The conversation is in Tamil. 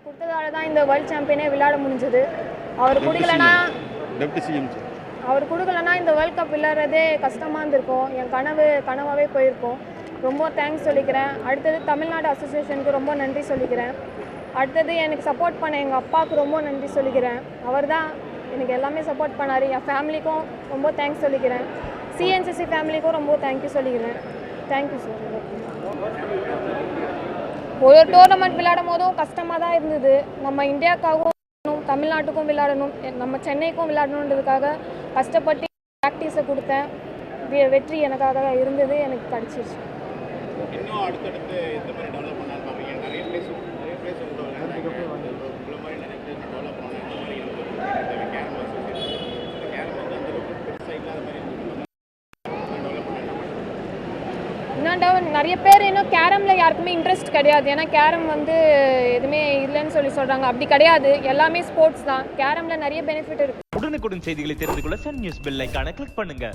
கொடுத்ததால தான் இந்த வேர்ல்ட் சாம்பியனே விளையாட முடிஞ்சது. அவர் கொடுக்கலனா இந்த வேர்ல்ட் கப் விளையாடுறதே கஷ்டமாக இருந்திருக்கும். என் கனவாகவே போயிருக்கும். ரொம்ப தேங்க்ஸ் சொல்லிக்கிறேன். அடுத்தது தமிழ்நாடு அசோசியேஷனுக்கு ரொம்ப நன்றி சொல்லிக்கிறேன். அடுத்தது எனக்கு சப்போர்ட் பண்ண எங்கள் அப்பாவுக்கு ரொம்ப நன்றி சொல்லிக்கிறேன். அவர் தான் எனக்கு எல்லாமே சப்போர்ட் பண்ணார். என் ஃபேமிலிக்கும் ரொம்ப தேங்க்ஸ் சொல்லிக்கிறேன். சிஎன்சிசி ஃபேமிலிக்கும் ரொம்ப தேங்க்யூ சொல்லிக்கிறேன். Thank you sir. ஒரு டோர்னமெண்ட் விளையாடும் போதும் கஷ்டமாக தான் இருந்தது. நம்ம இந்தியாவுக்காகவும் தமிழ்நாட்டுக்கும் விளையாடணும், நம்ம சென்னைக்கும் விளையாடணுன்றதுக்காக கஷ்டப்பட்டு ப்ராக்டிஸை கொடுத்தேன். வெற்றி எனக்காக இருந்தது, எனக்கு கிடச்சிருச்சு. இன்னும் அடுத்தடுத்து எந்த மாதிரி டெவலப் பண்ணாலும் பார்ப்பீங்க. நிறைய பிளேஸ் இன்னும் நிறைய பேர் இன்னும் கேரமில் யாருக்குமே இன்ட்ரெஸ்ட் கிடையாது. ஏன்னா கேரம் எதுவுமே இல்லைன்னு சொல்கிறாங்க. அப்படி கிடையாது, எல்லாமே ஸ்போர்ட்ஸ் தான். கேரமில் நிறைய பெனிஃபிட் இருக்குது. உடனுக்குடன் செய்திகளை தெரிந்து கொள்ள சன் நியூஸ் பெல் ஐகானை கிளிக் பண்ணுங்க.